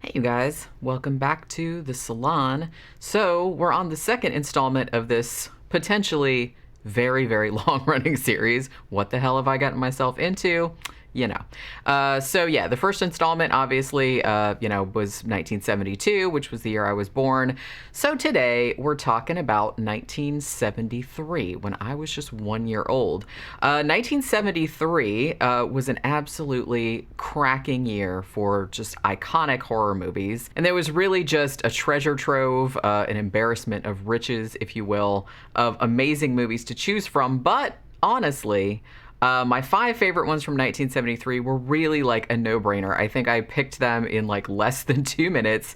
Hey, you guys, welcome back to the salon. So, we're on the second installment of this potentially very, very long running series. What the hell have I gotten myself into? You know. So the first installment obviously, was 1972, which was the year I was born. So today we're talking about 1973, when I was just 1 year old. 1973 was an absolutely cracking year for just iconic horror movies. And there was really just a treasure trove, an embarrassment of riches, if you will, of amazing movies to choose from. But honestly, my five favorite ones from 1973 were really like a no-brainer. I think I picked them in like less than 2 minutes.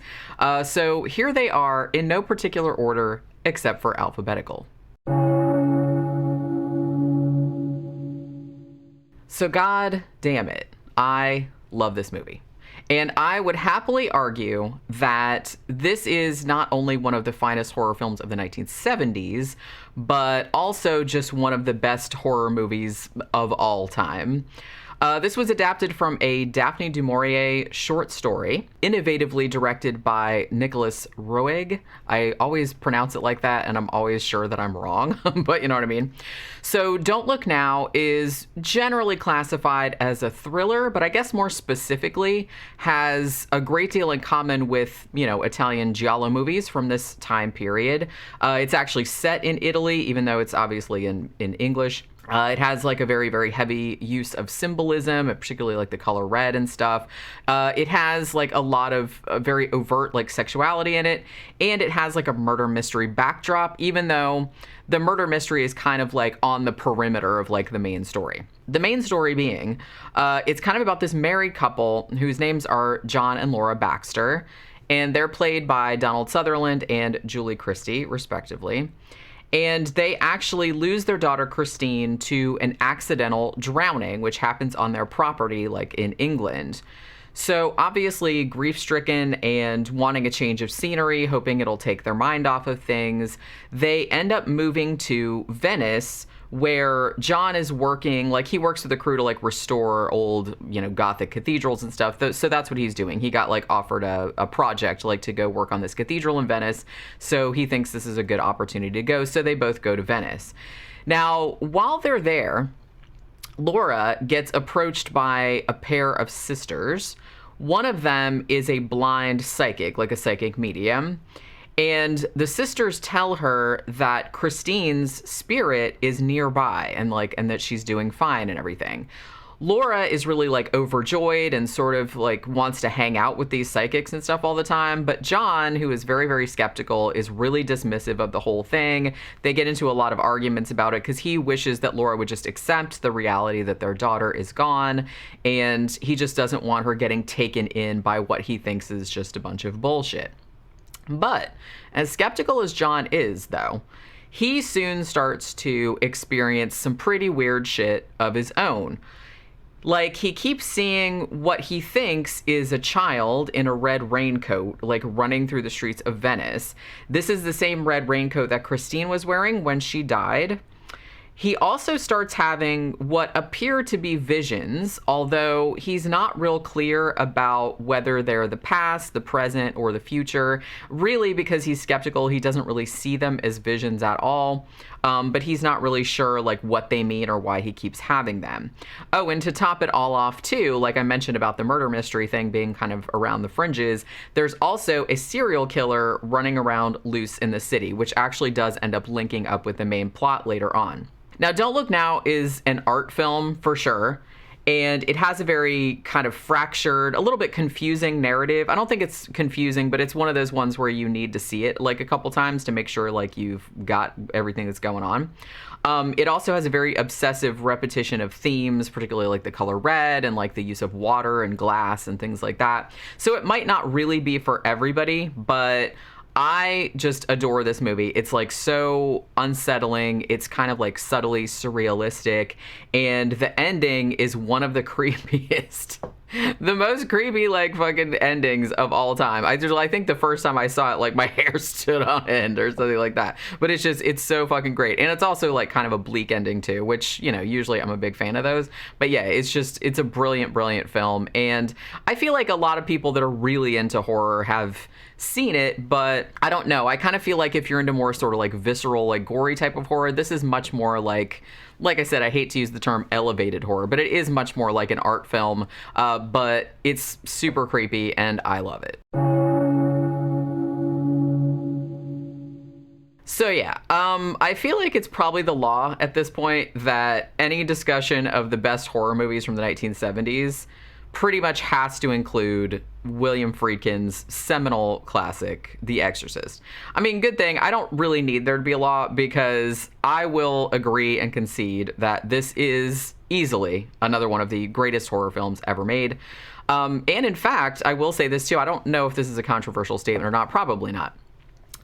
So here they are in no particular order except for alphabetical. So god damn it, I love this movie. And I would happily argue that this is not only one of the finest horror films of the 1970s, but also just one of the best horror movies of all time. This was adapted from a Daphne du Maurier short story, innovatively directed by Nicholas Roeg. I always pronounce it like that, and I'm always sure that I'm wrong, but you know what I mean. So Don't Look Now is generally classified as a thriller, but I guess more specifically has a great deal in common with, Italian giallo movies from this time period. It's actually set in Italy, even though it's obviously in English. It has like a very, very heavy use of symbolism, particularly like the color red and stuff. It has like a lot of very overt like sexuality in it, and it has like a murder mystery backdrop, even though the murder mystery is kind of like on the perimeter of like the main story. The main story being, it's kind of about this married couple whose names are John and Laura Baxter, and they're played by Donald Sutherland and Julie Christie, respectively. And they actually lose their daughter Christine to an accidental drowning, which happens on their property, like in England. So obviously grief-stricken and wanting a change of scenery, hoping it'll take their mind off of things, they end up moving to Venice, where John is working, like he works with the crew to like restore old, Gothic cathedrals and stuff. So that's what he's doing. He got like offered a project like to go work on this cathedral in Venice. So he thinks this is a good opportunity to go. So they both go to Venice. Now, while they're there, Laura gets approached by a pair of sisters. One of them is a blind psychic, like a psychic medium. And the sisters tell her that Christine's spirit is nearby and that she's doing fine and everything. Laura is really like overjoyed and sort of like wants to hang out with these psychics and stuff all the time. But John, who is very, very skeptical, is really dismissive of the whole thing. They get into a lot of arguments about it because he wishes that Laura would just accept the reality that their daughter is gone. And he just doesn't want her getting taken in by what he thinks is just a bunch of bullshit. But as skeptical as John is, though, he soon starts to experience some pretty weird shit of his own. Like, he keeps seeing what he thinks is a child in a red raincoat, like, running through the streets of Venice. This is the same red raincoat that Christine was wearing when she died. He also starts having what appear to be visions, although he's not real clear about whether they're the past, the present, or the future. Really, because he's skeptical, he doesn't really see them as visions at all. But he's not really sure like what they mean or why he keeps having them. Oh, and to top it all off too, like I mentioned about the murder mystery thing being kind of around the fringes, there's also a serial killer running around loose in the city, which actually does end up linking up with the main plot later on. Now, Don't Look Now is an art film for sure, and it has a very kind of fractured, a little bit confusing narrative. I don't think it's confusing, but it's one of those ones where you need to see it like a couple times to make sure like you've got everything that's going on. It also has a very obsessive repetition of themes, particularly like the color red and like the use of water and glass and things like that. So it might not really be for everybody, but I just adore this movie. It's like so unsettling. It's kind of like subtly surrealistic. And the ending is one of the creepiest The most creepy, like, fucking endings of all time. I think the first time I saw it, like, my hair stood on end or something like that. But it's so fucking great. And it's also, like, kind of a bleak ending, too, which, usually I'm a big fan of those. But yeah, it's a brilliant, brilliant film. And I feel like a lot of people that are really into horror have seen it, but I don't know. I kind of feel like if you're into more sort of, like, visceral, like, gory type of horror, this is much more like I said, I hate to use the term elevated horror, but it is much more like an art film, but it's super creepy and I love it. So yeah, I feel like it's probably the law at this point that any discussion of the best horror movies from the 1970s pretty much has to include William Friedkin's seminal classic, The Exorcist. I mean, good thing I don't really need there to be a law, because I will agree and concede that this is easily another one of the greatest horror films ever made. And in fact, I will say this too, I don't know if this is a controversial statement or not, probably not.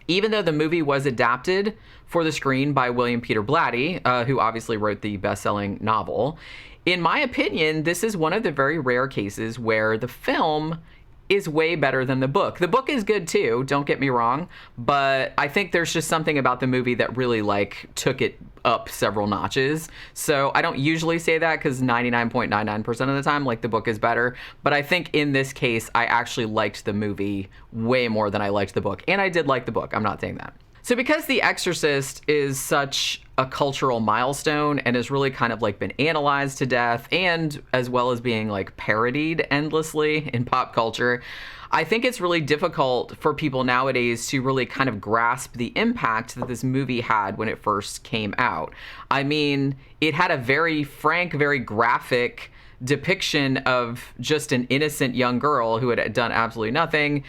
Even though the movie was adapted for the screen by William Peter Blatty, who obviously wrote the best-selling novel, in my opinion, this is one of the very rare cases where the film is way better than the book. The book is good too, don't get me wrong, but I think there's just something about the movie that really, like, took it up several notches. So I don't usually say that, because 99.99% of the time, like, the book is better. But I think in this case, I actually liked the movie way more than I liked the book. And I did like the book, I'm not saying that. So because The Exorcist is such a cultural milestone and has really kind of, like, been analyzed to death, and as well as being, like, parodied endlessly in pop culture, I think it's really difficult for people nowadays to really kind of grasp the impact that this movie had when it first came out. I mean, it had a very frank, very graphic depiction of just an innocent young girl who had done absolutely nothing,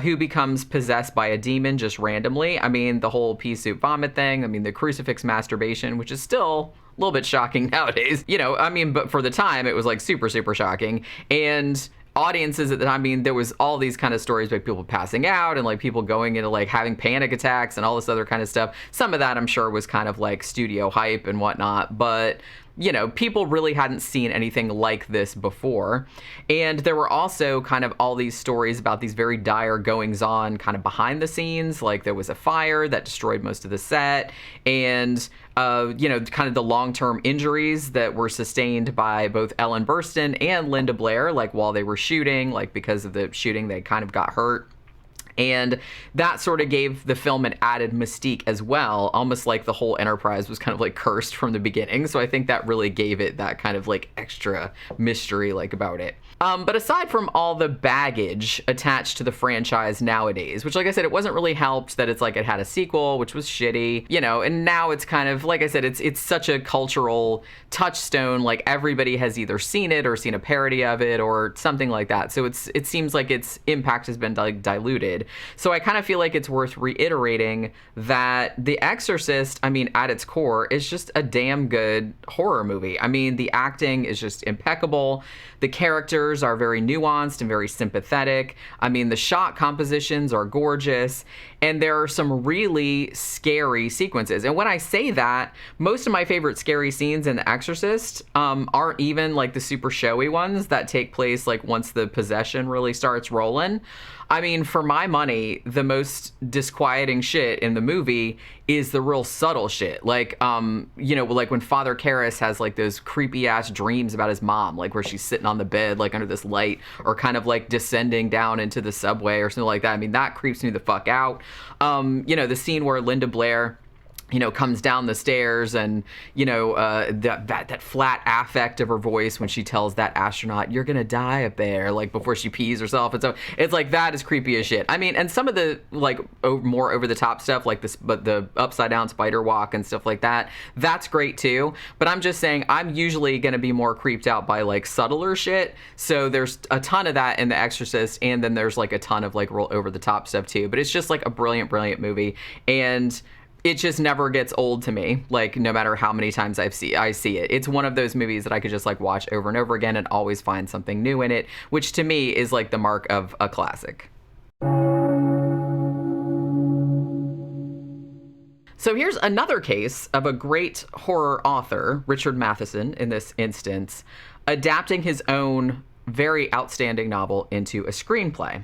who becomes possessed by a demon just randomly. I mean, the whole pea soup vomit thing, I mean, the crucifix masturbation, which is still a little bit shocking nowadays. I mean, but for the time, it was, like, super, super shocking. And audiences at the time, I mean, there was all these kind of stories about people passing out and, like, people going into, like, having panic attacks and all this other kind of stuff. Some of that, I'm sure, was kind of like studio hype and whatnot, but people really hadn't seen anything like this before. And there were also kind of all these stories about these very dire goings on kind of behind the scenes. Like, there was a fire that destroyed most of the set, and kind of the long-term injuries that were sustained by both Ellen Burstyn and Linda Blair, like, while they were shooting, like, because of the shooting, they kind of got hurt. And that sort of gave the film an added mystique as well, almost like the whole enterprise was kind of, like, cursed from the beginning. So I think that really gave it that kind of, like, extra mystery, like, about it. But aside from all the baggage attached to the franchise nowadays, which, like I said, it wasn't really helped that it's like it had a sequel, which was shitty, and now it's kind of, like I said, it's such a cultural touchstone. Like, everybody has either seen it or seen a parody of it or something like that. So it seems like its impact has been, like, diluted. So I kind of feel like it's worth reiterating that The Exorcist, I mean, at its core, is just a damn good horror movie. I mean, the acting is just impeccable. The characters are very nuanced and very sympathetic. I mean, the shot compositions are gorgeous, and there are some really scary sequences. And when I say that, most of my favorite scary scenes in The Exorcist aren't even, like, the super showy ones that take place, like, once the possession really starts rolling. I mean, for my money, the most disquieting shit in the movie is the real subtle shit. Like, like when Father Karras has, like, those creepy ass dreams about his mom, like where she's sitting on the bed, like under this light, or kind of, like, descending down into the subway or something like that. I mean, that creeps me the fuck out. The scene where Linda Blair, comes down the stairs, and, that flat affect of her voice when she tells that astronaut, "You're gonna die up there," like, before she pees herself. And so it's like, that is creepy as shit. I mean, and some of the, like, more over the top stuff, like this, but the upside down spider walk and stuff like that, that's great too. But I'm just saying, I'm usually gonna be more creeped out by, like, subtler shit. So there's a ton of that in The Exorcist, and then there's, like, a ton of, like, real over the top stuff too. But it's just, like, a brilliant, brilliant movie. And it just never gets old to me, like, no matter how many times I see it. It's one of those movies that I could just, like, watch over and over again and always find something new in it, which to me is, like, the mark of a classic. So here's another case of a great horror author, Richard Matheson in this instance, adapting his own very outstanding novel into a screenplay.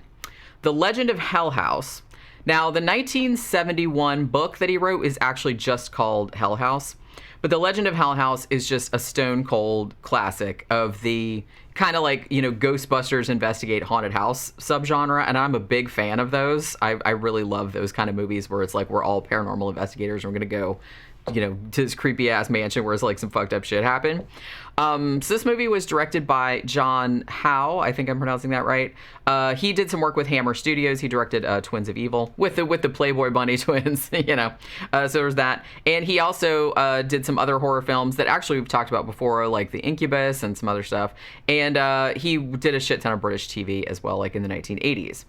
The Legend of Hell House. Now, the 1971 book that he wrote is actually just called Hell House, but The Legend of Hell House is just a stone cold classic of the kind of like, Ghostbusters investigate haunted house subgenre, and I'm a big fan of those. I really love those kind of movies where it's like we're all paranormal investigators and we're going to go to this creepy ass mansion where it's like some fucked up shit happened. So this movie was directed by John Howe. I think I'm pronouncing that right. He did some work with Hammer Studios. He directed Twins of Evil with the Playboy Bunny twins, so there's that. And he also did some other horror films that actually we've talked about before, like The Incubus and some other stuff. And he did a shit ton of British TV as well, like in the 1980s.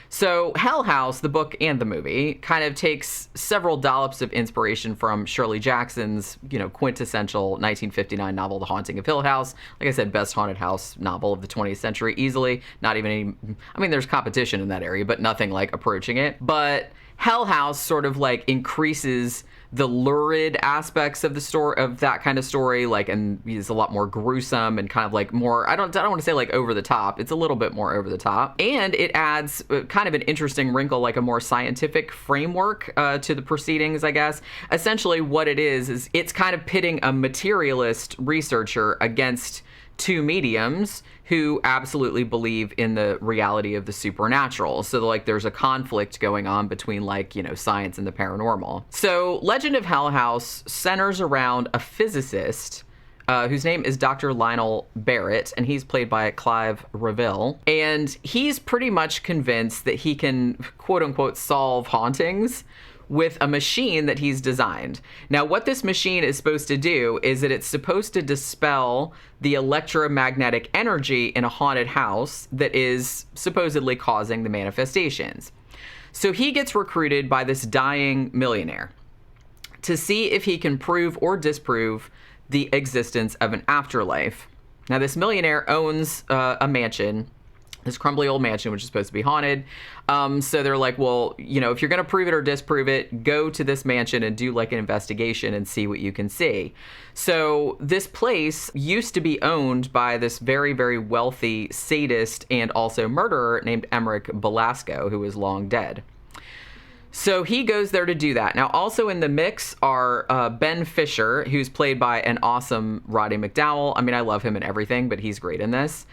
So Hell House, the book and the movie, kind of takes several dollops of inspiration from Shirley Jackson's, quintessential 1959 novel, The Haunting of Hill House. Like I said, best haunted house novel of the 20th century, easily. Not even there's competition in that area, but nothing like approaching it. But Hell House sort of like increases the lurid aspects of the story, of that kind of story, like, and is a lot more gruesome and kind of like more, I don't want to say like over the top. It's a little bit more over the top, and it adds kind of an interesting wrinkle, like a more scientific framework to the proceedings, I guess. Essentially what it is it's kind of pitting a materialist researcher against two mediums who absolutely believe in the reality of the supernatural. So like there's a conflict going on between like, science and the paranormal. So Legend of Hell House centers around a physicist whose name is Dr. Lionel Barrett, and he's played by Clive Reville. And he's pretty much convinced that he can, quote unquote, solve hauntings with a machine that he's designed. Now, what this machine is supposed to do is that it's supposed to dispel the electromagnetic energy in a haunted house that is supposedly causing the manifestations. So he gets recruited by this dying millionaire to see if he can prove or disprove the existence of an afterlife. Now, this millionaire owns a mansion, this crumbly old mansion, which is supposed to be haunted. So they're like, well, if you're going to prove it or disprove it, go to this mansion and do like an investigation and see what you can see. So this place used to be owned by this very, very wealthy sadist and also murderer named Emmerich Belasco, who is long dead. So he goes there to do that. Now, also in the mix are Ben Fisher, who's played by an awesome Roddy McDowall. I mean, I love him in everything, but he's great in this.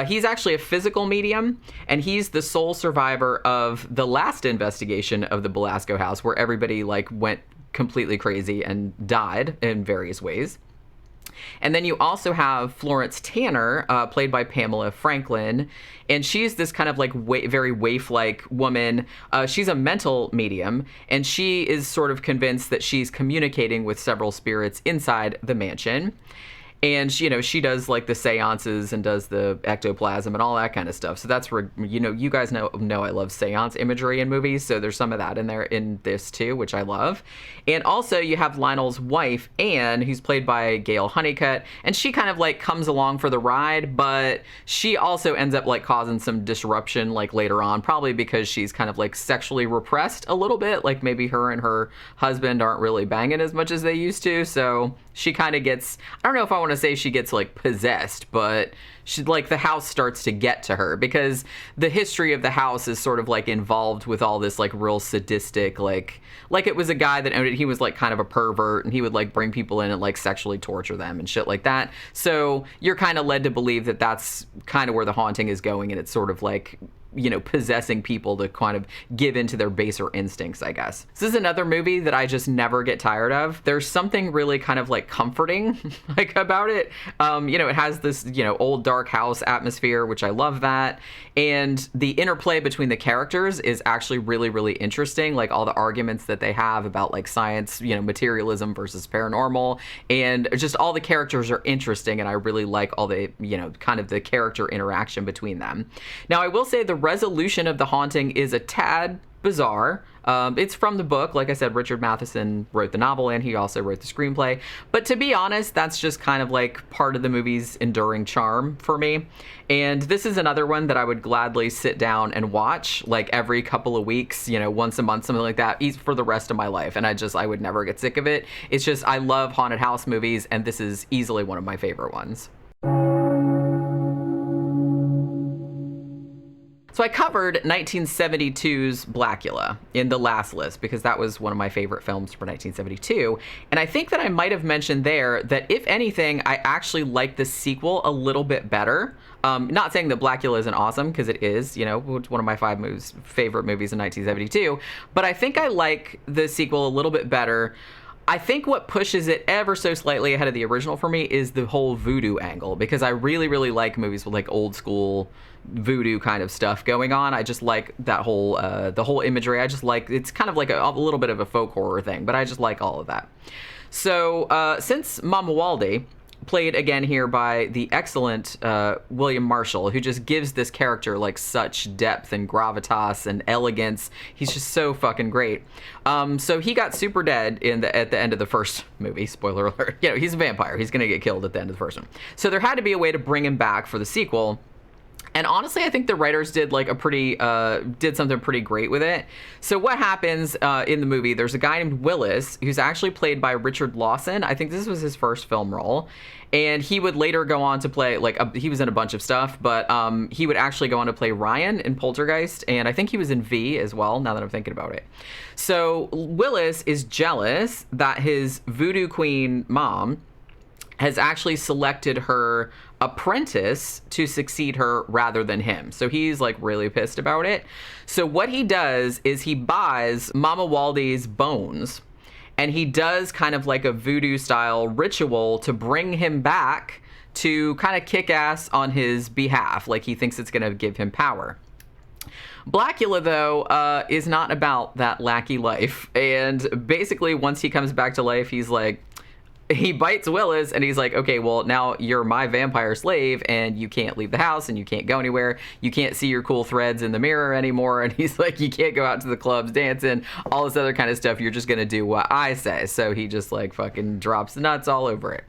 He's actually a physical medium, and he's the sole survivor of the last investigation of the Belasco house, where everybody like went completely crazy and died in various ways. And then you also have Florence Tanner, played by Pamela Franklin, and she's this kind of like very waif-like woman. She's a mental medium, and she is sort of convinced that she's communicating with several spirits inside the mansion. And she does like the seances and does the ectoplasm and all that kind of stuff. So that's where, you guys know I love seance imagery in movies. So there's some of that in there in this too, which I love. And also you have Lionel's wife, Anne, who's played by Gail Honeycutt. And she kind of like comes along for the ride, but she also ends up like causing some disruption like later on, probably because she's kind of like sexually repressed a little bit. Like maybe her and her husband aren't really banging as much as they used to. So she kind of gets, I don't know if I want to say she gets like possessed, but she like the house starts to get to her because the history of the house is sort of like involved with all this like real sadistic, like it was a guy that owned it. He was like kind of a pervert, and he would like bring people in and like sexually torture them and shit like that. So you're kind of led to believe that that's kind of where the haunting is going, and it's sort of like, possessing people to kind of give into their baser instincts, I guess. This is another movie that I just never get tired of. There's something really kind of like comforting like about it. It has this, old dark house atmosphere, which I love that. And the interplay between the characters is actually really, really interesting. Like all the arguments that they have about like science, materialism versus paranormal, and just all the characters are interesting. And I really like all the, kind of the character interaction between them. Now, I will say the resolution of the haunting is a tad bizarre. It's from the book. Like I said, Richard Matheson wrote the novel, and he also wrote the screenplay. But to be honest, that's just kind of like part of the movie's enduring charm for me. And this is another one that I would gladly sit down and watch like every couple of weeks, once a month, something like that, for the rest of my life. And I would never get sick of it. It's just, I love haunted house movies, and this is easily one of my favorite ones. So I covered 1972's Blacula in the last list because that was one of my favorite films for 1972. And I think that I might have mentioned there that if anything, I actually like the sequel a little bit better. Not saying that Blacula isn't awesome, because it is, it's one of my favorite movies in 1972. But I think I like the sequel a little bit better. I think what pushes it ever so slightly ahead of the original for me is the whole voodoo angle, because I really, really like movies with like old school voodoo kind of stuff going on. I just like that whole, the whole imagery. I just like, it's kind of like a little bit of a folk horror thing, but I just like all of that. So since Mama Walde, played again here by the excellent William Marshall, who just gives this character like such depth and gravitas and elegance. He's just so fucking great. So he got super dead at the end of the first movie. Spoiler alert. He's a vampire. He's gonna get killed at the end of the first one. So there had to be a way to bring him back for the sequel. And honestly, I think the writers did like did something pretty great with it. So what happens in the movie, there's a guy named Willis who's actually played by Richard Lawson. I think this was his first film role. And he would later go on to play, he was in a bunch of stuff, but he would actually go on to play Ryan in Poltergeist. And I think he was in V as well, now that I'm thinking about it. So Willis is jealous that his voodoo queen mom has actually selected her apprentice to succeed her rather than him. So he's like really pissed about it. So what he does is he buys Mama Walde's bones, and he does kind of like a voodoo style ritual to bring him back to kind of kick ass on his behalf. Like he thinks it's going to give him power. Blacula, though, is not about that lackey life. And basically, once he comes back to life, he bites Willis, and he's like, okay, well, now you're my vampire slave, and you can't leave the house, and you can't go anywhere. You can't see your cool threads in the mirror anymore. And he's like, you can't go out to the clubs dancing, all this other kind of stuff. You're just going to do what I say. So he just like fucking drops the nuts all over it.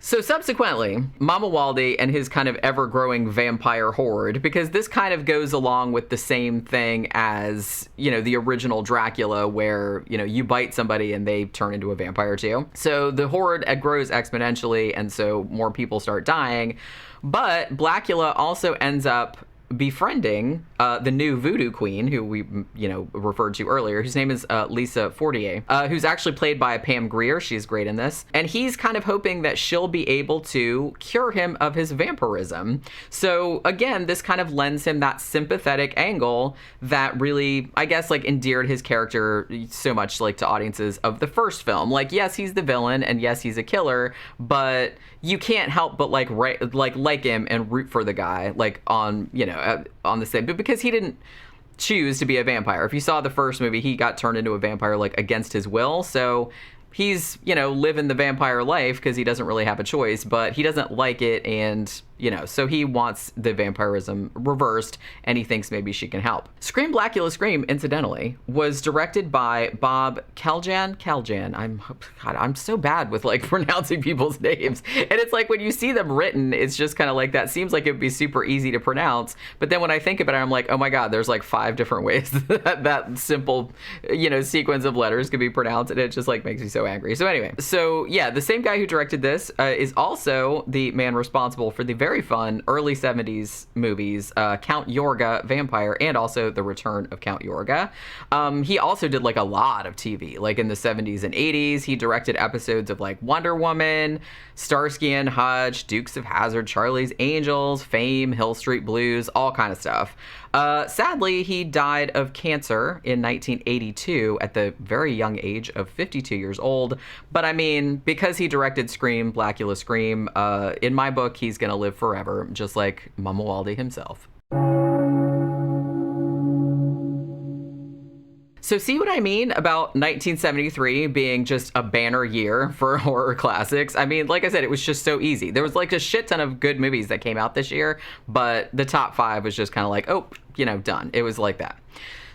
So subsequently, Mama Walde and his kind of ever-growing vampire horde, because this kind of goes along with the same thing as, the original Dracula, where, you bite somebody and they turn into a vampire too. So the horde grows exponentially, and so more people start dying. But Blacula also ends up befriending the new voodoo queen, who we referred to earlier, whose name is Lisa Fortier, who's actually played by Pam Grier. She's great in this, and he's kind of hoping that she'll be able to cure him of his vampirism. So again, this kind of lends him that sympathetic angle that really, I guess, like endeared his character so much like to audiences of the first film. Like, yes, he's the villain, and yes, he's a killer, but you can't help but like him and root for the guy, like on the same, but because he didn't choose to be a vampire. If you saw the first movie, he got turned into a vampire like against his will. So he's, living the vampire life because he doesn't really have a choice, but he doesn't like it, and so he wants the vampirism reversed, and he thinks maybe she can help. Blacula Scream, incidentally, was directed by Bob Kaljan. I'm so bad with like pronouncing people's names, and it's like when you see them written, it's just kind of like that seems like it'd be super easy to pronounce, but then when I think about it, I'm like, oh my god, there's like 5 different ways that simple sequence of letters could be pronounced, and it just like makes me so angry. So anyway, the same guy who directed this is also the man responsible for the very fun early 70s movies, Count Yorga Vampire, and also The Return of Count Yorga. He also did like a lot of TV, like in the 70s and 80s. He directed episodes of like Wonder Woman, Starsky and Hutch, Dukes of Hazzard, Charlie's Angels, Fame, Hill Street Blues, all kind of stuff. Sadly, he died of cancer in 1982 at the very young age of 52 years old. But I mean, because he directed Blacula Scream, in my book, he's going to live forever, just like Mama Walde himself. So see what I mean about 1973 being just a banner year for horror classics? I mean, like I said, it was just so easy. There was like a shit ton of good movies that came out this year, but the top 5 was just kind of like, oh, done. It was like that.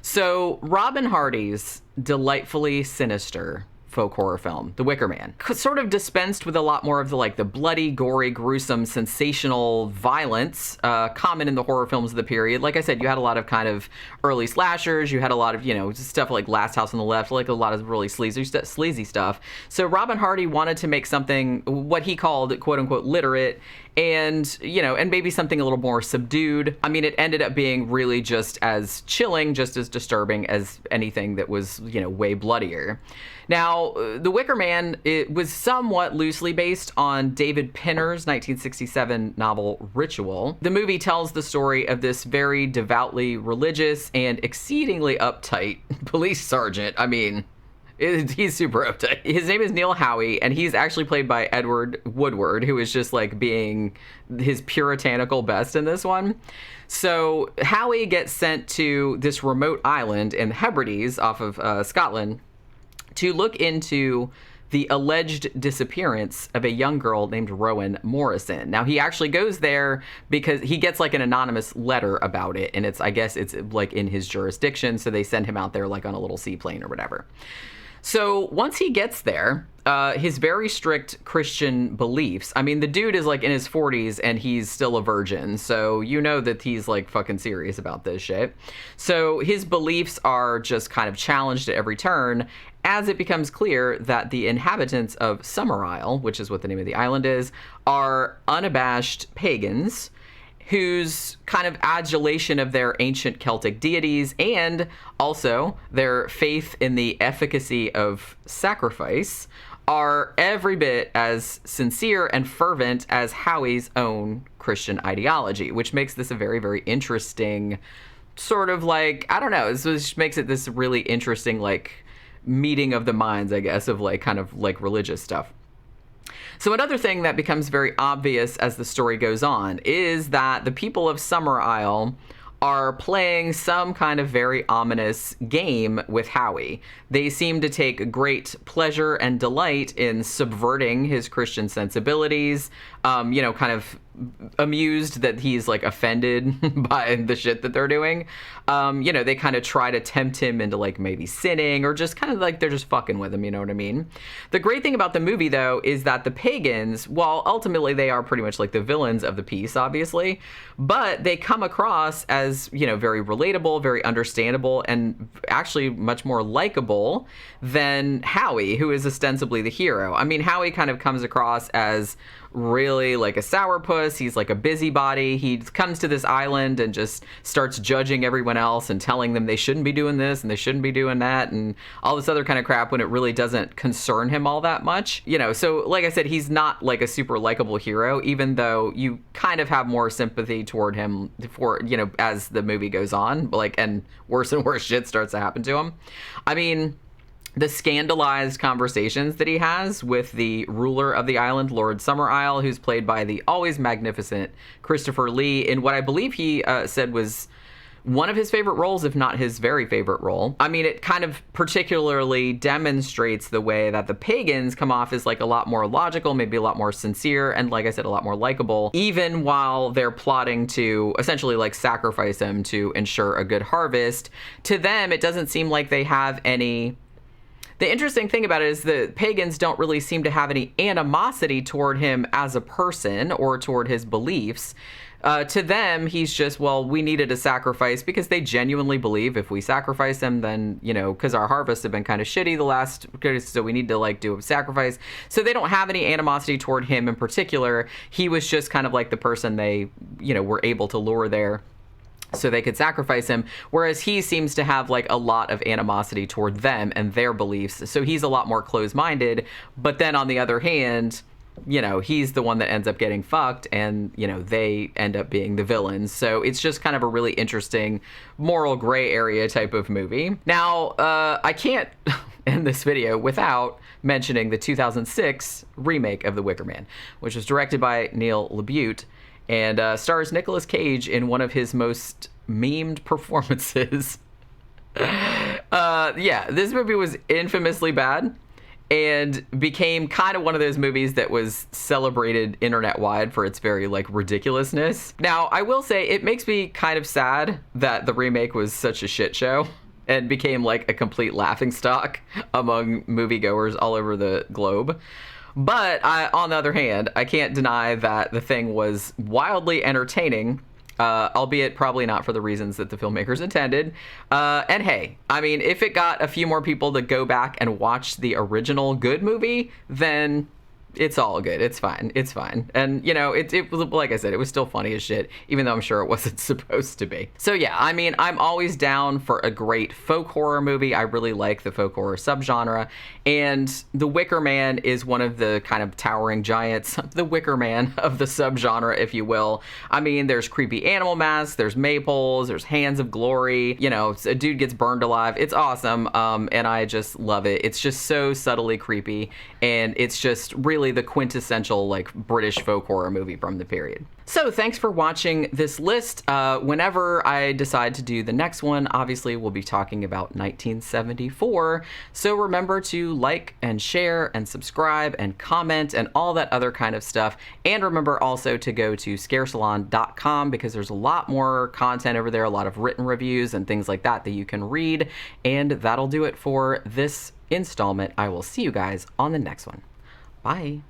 So Robin Hardy's delightfully sinister folk horror film, The Wicker Man, sort of dispensed with a lot more of the bloody, gory, gruesome, sensational violence common in the horror films of the period. Like I said, you had a lot of kind of early slashers. You had a lot of, stuff like Last House on the Left, like a lot of really sleazy stuff. So Robin Hardy wanted to make something, what he called, quote unquote, literate, and, and maybe something a little more subdued. I mean, it ended up being really just as chilling, just as disturbing as anything that was, way bloodier. Now, The Wicker Man, it was somewhat loosely based on David Pinner's 1967 novel Ritual. The movie tells the story of this very devoutly religious and exceedingly uptight police sergeant. I mean, he's super uptight. His name is Neil Howie, and he's actually played by Edward Woodward, who is just like being his puritanical best in this one. So Howie gets sent to this remote island in the Hebrides off of Scotland to look into the alleged disappearance of a young girl named Rowan Morrison. Now, he actually goes there because he gets like an anonymous letter about it, and I guess it's like in his jurisdiction, so they send him out there like on a little seaplane or whatever. So once he gets there, his very strict Christian beliefs, I mean, the dude is like in his 40s and he's still a virgin. So you know that he's like fucking serious about this shit. So his beliefs are just kind of challenged at every turn as it becomes clear that the inhabitants of Summer Isle, which is what the name of the island is, are unabashed pagans whose kind of adulation of their ancient Celtic deities and also their faith in the efficacy of sacrifice are every bit as sincere and fervent as Howie's own Christian ideology, which makes this a very, very interesting sort of like, I don't know, this makes it this really interesting like meeting of the minds, I guess, of like kind of like religious stuff. So another thing that becomes very obvious as the story goes on is that the people of Summer Isle are playing some kind of very ominous game with Howie. They seem to take great pleasure and delight in subverting his Christian sensibilities, kind of amused that he's like offended by the shit that they're doing. They kind of try to tempt him into like maybe sinning or just kind of like they're just fucking with him, you know what I mean? The great thing about the movie though is that the pagans, while ultimately they are pretty much like the villains of the piece, obviously, but they come across as, very relatable, very understandable, and actually much more likable than Howie, who is ostensibly the hero. I mean, Howie kind of comes across as really like a sourpuss. He's like a busybody. He comes to this island and just starts judging everyone else and telling them they shouldn't be doing this and they shouldn't be doing that and all this other kind of crap when it really doesn't concern him all that much. So like I said, he's not like a super likable hero, even though you kind of have more sympathy toward him for, as the movie goes on, and worse and worse shit starts to happen to him. I mean, the scandalized conversations that he has with the ruler of the island, Lord Summer Isle, who's played by the always magnificent Christopher Lee, in what I believe he said was one of his favorite roles, if not his very favorite role. I mean, it kind of particularly demonstrates the way that the pagans come off as like a lot more logical, maybe a lot more sincere, and like I said, a lot more likable, even while they're plotting to essentially like sacrifice him to ensure a good harvest. To them, it doesn't seem like they have any... The interesting thing about it is the pagans don't really seem to have any animosity toward him as a person or toward his beliefs. To them, he's just, we needed a sacrifice because they genuinely believe if we sacrifice him, then, because our harvests have been kind of shitty the last, so we need to like do a sacrifice. So they don't have any animosity toward him in particular. He was just kind of like the person they, were able to lure there so they could sacrifice him, whereas he seems to have like a lot of animosity toward them and their beliefs. So he's a lot more closed-minded, but then on the other hand, he's the one that ends up getting fucked and, they end up being the villains. So it's just kind of a really interesting moral gray area type of movie. Now, I can't end this video without mentioning the 2006 remake of The Wicker Man, which was directed by Neil LaBute and stars Nicolas Cage in one of his most memed performances. This movie was infamously bad and became kind of one of those movies that was celebrated internet-wide for its very, ridiculousness. Now, I will say it makes me kind of sad that the remake was such a shit show and became, a complete laughingstock among moviegoers all over the globe. But on the other hand, I can't deny that the thing was wildly entertaining, albeit probably not for the reasons that the filmmakers intended. And hey, I mean, if it got a few more people to go back and watch the original good movie, then, It's all good. It's fine. It's fine. And, you know, it was, like I said, it was still funny as shit, even though I'm sure it wasn't supposed to be. So, yeah, I mean, I'm always down for a great folk horror movie. I really like the folk horror subgenre. And The Wicker Man is one of the kind of towering giants, the Wicker Man of the subgenre, if you will. I mean, there's creepy animal masks, there's maypoles, there's hands of glory, you know, a dude gets burned alive. It's awesome. And I just love it. It's just so subtly creepy. And it's just really the quintessential like British folk horror movie from the period. So thanks for watching this list. Whenever I decide to do the next one, obviously we'll be talking about 1974. So remember to like and share and subscribe and comment and all that other kind of stuff. And remember also to go to scaresalon.com because there's a lot more content over there, a lot of written reviews and things like that that you can read. And that'll do it for this installment. I will see you guys on the next one. Bye.